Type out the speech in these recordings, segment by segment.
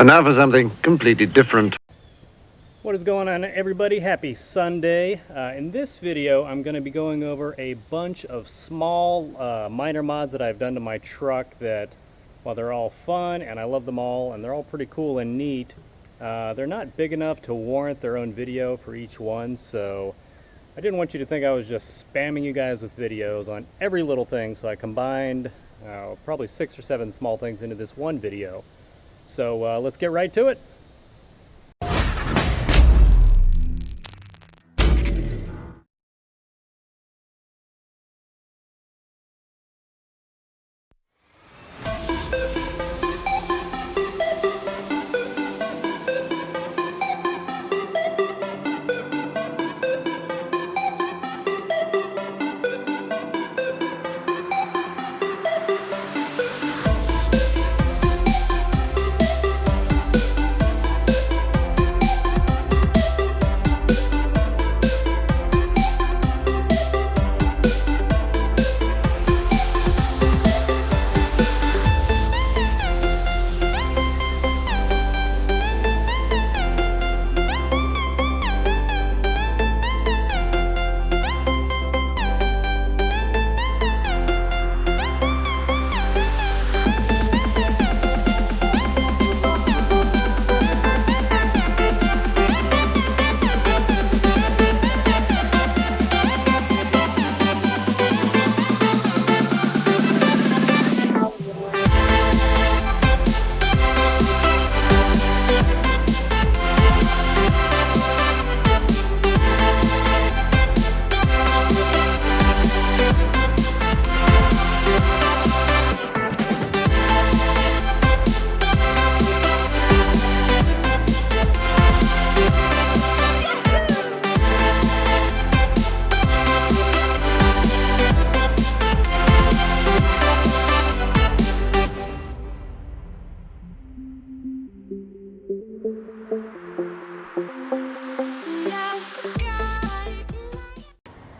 And now for something completely different. What is going on, everybody? Happy Sunday. In this video I'm going to be going over a bunch of small minor mods that I've done to my truck that, while they're all fun and I love them all and they're all pretty cool and neat, they're not big enough to warrant their own video for each one. So I didn't want you to think I was just spamming you guys with videos on every little thing, so I combined probably 6 or 7 small things into this one video. So let's get right to it.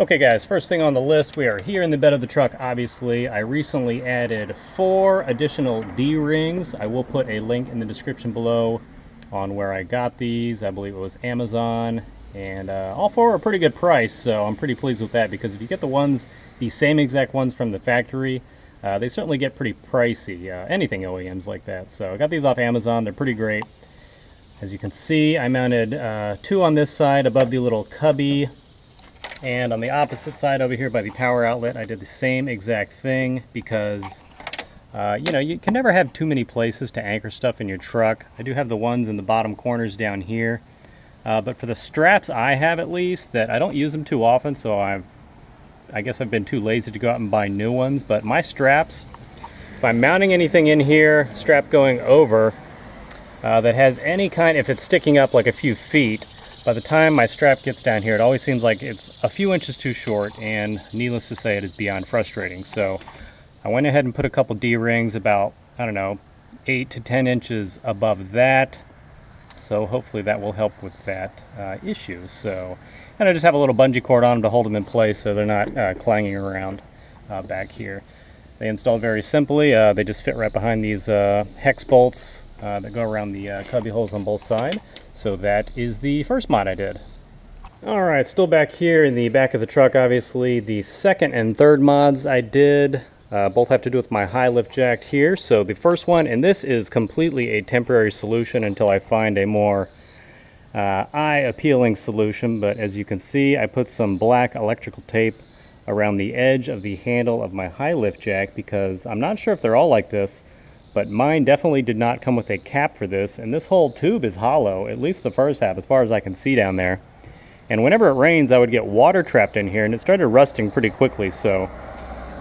Okay guys, first thing on the list, we are here in the bed of the truck, obviously. I recently added 4 additional D-rings. I will put a link in the description below on where I got these. I believe it was Amazon, and all 4 are a pretty good price, so I'm pretty pleased with that, because if you get the same exact ones from the factory, they certainly get pretty pricey, anything OEMs like that. So I got these off Amazon. They're pretty great. As you can see, I mounted 2 on this side above the little cubby. And on the opposite side over here by the power outlet, I did the same exact thing because, you know, you can never have too many places to anchor stuff in your truck. I do have the ones in the bottom corners down here. But for the straps I have, at least, that I don't use them too often, so I guess I've been too lazy to go out and buy new ones. But my straps, if I'm mounting anything in here, strap going over, that has any kind, if it's sticking up like a few feet, by the time my strap gets down here, it always seems like it's a few inches too short, and needless to say, it is beyond frustrating. So I went ahead and put a couple D-rings about, I don't know, 8 to 10 inches above that. So hopefully that will help with that issue. So, and I just have a little bungee cord on them to hold them in place so they're not clanging around back here. They installed very simply. They just fit right behind these hex bolts that go around the cubby holes on both sides. So that is the first mod I did. Alright, still back here in the back of the truck, obviously. The second and third mods I did both have to do with my high lift jack here. So the first one, and this is completely a temporary solution until I find a more eye-appealing solution. But as you can see, I put some black electrical tape around the edge of the handle of my high lift jack, because I'm not sure if they're all like this, but mine definitely did not come with a cap for this, and this whole tube is hollow, at least the first half, as far as I can see down there. And whenever it rains, I would get water trapped in here, and it started rusting pretty quickly. So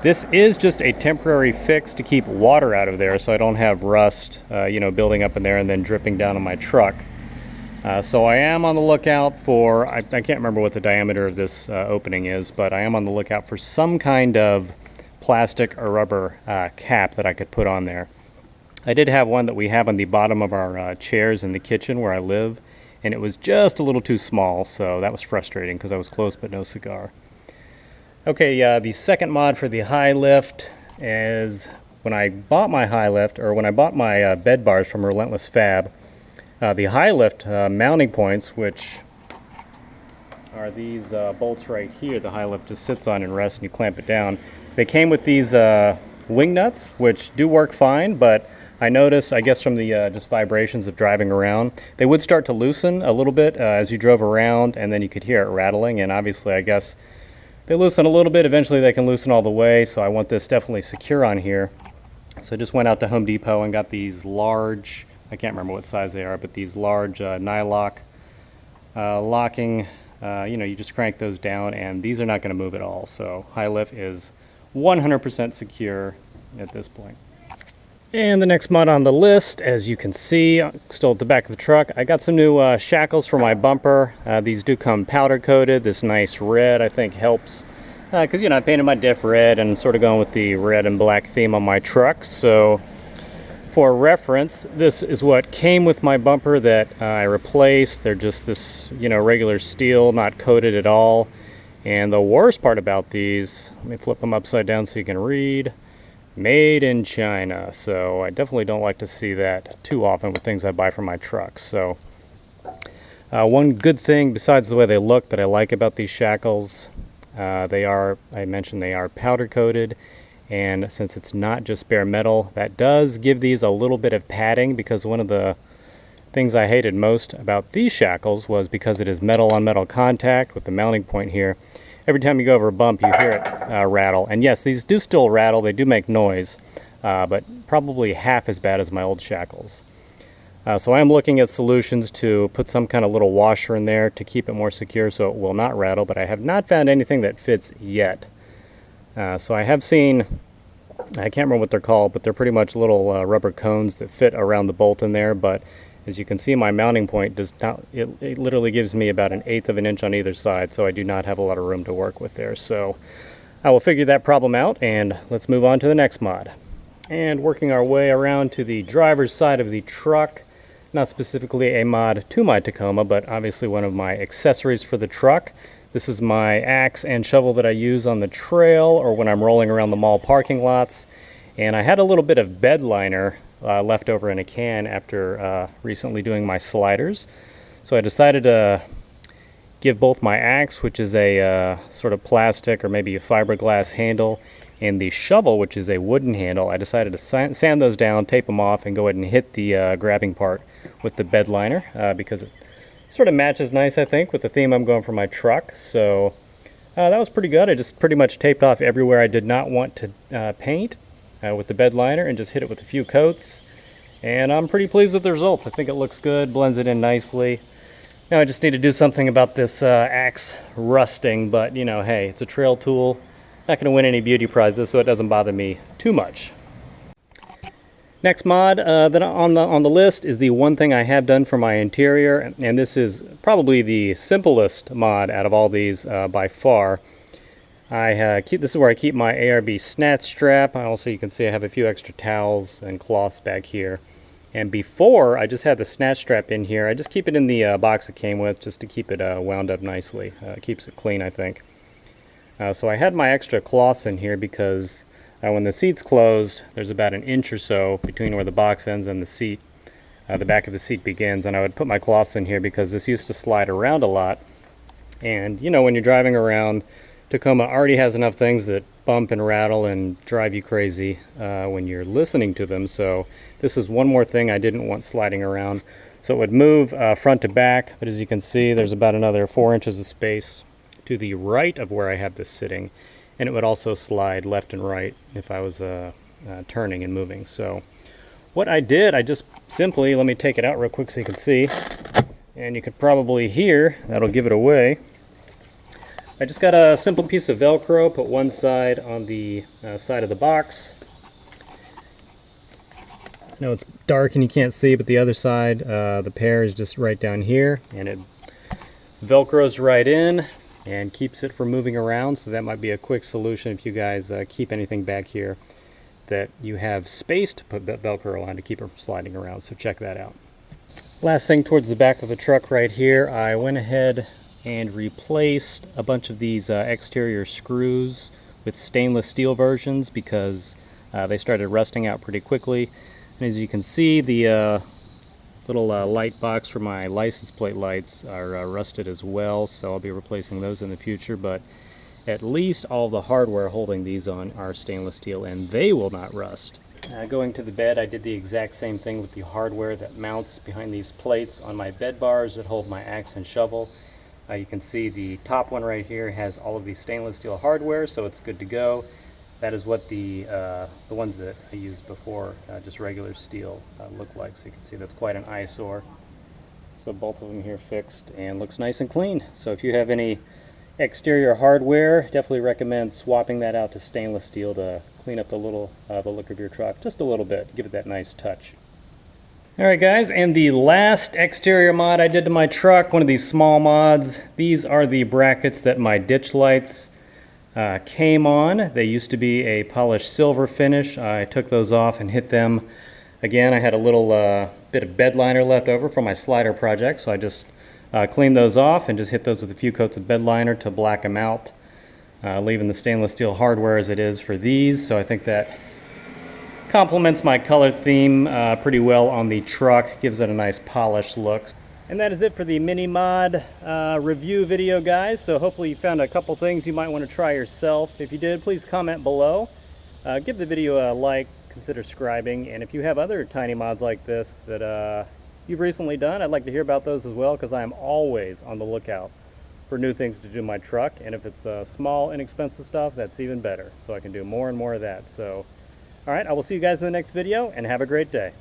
this is just a temporary fix to keep water out of there, so I don't have rust, you know, building up in there and then dripping down on my truck. So I am on the lookout for, I can't remember what the diameter of this opening is, but I am on the lookout for some kind of plastic or rubber cap that I could put on there. I did have one that we have on the bottom of our chairs in the kitchen where I live, and it was just a little too small, so that was frustrating because I was close but no cigar. Okay, the second mod for the high lift is when I bought my high lift, or when I bought my bed bars from Relentless Fab, The high lift mounting points, which are these bolts right here, the high lift just sits on and rests and you clamp it down. They came with these wing nuts, which do work fine, but I noticed, I guess from the just vibrations of driving around, they would start to loosen a little bit as you drove around, and then you could hear it rattling, and obviously I guess they loosen a little bit, eventually they can loosen all the way, so I want this definitely secure on here. So I just went out to Home Depot and got these large, I can't remember what size they are, but these large nylock locking, you just crank those down and these are not going to move at all. So high lift is 100% secure at this point. And the next mod on the list, as you can see, still at the back of the truck, I got some new shackles for my bumper. These do come powder coated. This nice red I think helps because I painted my diff red and sort of going with the red and black theme on my truck. So for reference, this is what came with my bumper that I replaced. They're just this regular steel, not coated at all. And the worst part about these, let me flip them upside down so you can read, made in China. So I definitely don't like to see that too often with things I buy for my trucks. So one good thing besides the way they look that I like about these shackles, I mentioned they are powder coated, and since it's not just bare metal, that does give these a little bit of padding, because one of the things I hated most about these shackles was because it is metal on metal contact with the mounting point here. Every time you go over a bump, you hear it rattle. And yes, these do still rattle, they do make noise, but probably half as bad as my old shackles. So I am looking at solutions to put some kind of little washer in there to keep it more secure so it will not rattle, but I have not found anything that fits yet. So I have seen, I can't remember what they're called, but they're pretty much little rubber cones that fit around the bolt in there, but as you can see, my mounting point does not, it literally gives me about 1/8 of an inch on either side, so I do not have a lot of room to work with there. So I will figure that problem out, and let's move on to the next mod. And working our way around to the driver's side of the truck, not specifically a mod to my Tacoma, but obviously one of my accessories for the truck. This is my axe and shovel that I use on the trail or when I'm rolling around the mall parking lots. And I had a little bit of bed liner left over in a can after recently doing my sliders. So I decided to give both my axe, which is a sort of plastic or maybe a fiberglass handle, and the shovel, which is a wooden handle, I decided to sand those down, tape them off, and go ahead and hit the grabbing part with the bed liner because it sort of matches nice, I think, with the theme I'm going for my truck. So that was pretty good. I just pretty much taped off everywhere I did not want to paint with the bed liner and just hit it with a few coats. And I'm pretty pleased with the results. I think it looks good, blends it in nicely. Now I just need to do something about this axe rusting, but hey, it's a trail tool. Not going to win any beauty prizes, so it doesn't bother me too much. Next mod that on the list is the one thing I have done for my interior, and this is probably the simplest mod out of all these by far. This is where I keep my ARB snatch strap. Also, you can see I have a few extra towels and cloths back here. And before I just had the snatch strap in here, I just keep it in the box it came with just to keep it wound up nicely. It keeps it clean, I think. So I had my extra cloths in here because when the seat's closed, there's about 1 inch or so between where the box ends and the seat, the back of the seat begins. And I would put my cloths in here because this used to slide around a lot. And when you're driving around, Tacoma already has enough things that bump and rattle and drive you crazy when you're listening to them. So this is one more thing I didn't want sliding around. So it would move front to back, but as you can see, there's about another 4 inches of space to the right of where I have this sitting, and it would also slide left and right if I was turning and moving. So what I did, I just simply, let me take it out real quick so you can see, and you could probably hear, that'll give it away. I just got a simple piece of Velcro, put one side on the side of the box. I know it's dark and you can't see, but the other side, the pair is just right down here, and it Velcros right in and keeps it from moving around. So that might be a quick solution if you guys keep anything back here, that you have space to put Velcro on to keep it from sliding around. So check that out. Last thing, towards the back of the truck right here, I went ahead and replaced a bunch of these exterior screws with stainless steel versions because they started rusting out pretty quickly. And as you can see, the Little light box for my license plate lights are rusted as well, so I'll be replacing those in the future, but at least all the hardware holding these on are stainless steel and they will not rust. Going to the bed, I did the exact same thing with the hardware that mounts behind these plates on my bed bars that hold my axe and shovel. You can see the top one right here has all of the stainless steel hardware, so it's good to go. That is what the ones that I used before, just regular steel, look like. So you can see that's quite an eyesore. So both of them here fixed and looks nice and clean. So if you have any exterior hardware, definitely recommend swapping that out to stainless steel to clean up the look of your truck just a little bit, give it that nice touch. Alright guys, and the last exterior mod I did to my truck, one of these small mods. These are the brackets that my ditch lights came on. They used to be a polished silver finish. I took those off and hit them again. I had a little bit of bed liner left over from my slider project, so I just cleaned those off and just hit those with a few coats of bed liner to black them out, leaving the stainless steel hardware as it is for these. So I think that complements my color theme pretty well on the truck, gives it a nice polished look. And that is it for the mini mod review video, guys. So hopefully you found a couple things you might want to try yourself. If you did, please comment below. Give the video a like, consider subscribing, and if you have other tiny mods like this that you've recently done, I'd like to hear about those as well, because I am always on the lookout for new things to do in my truck. And if it's small, inexpensive stuff, that's even better, so I can do more and more of that. So, all right, I will see you guys in the next video, and have a great day.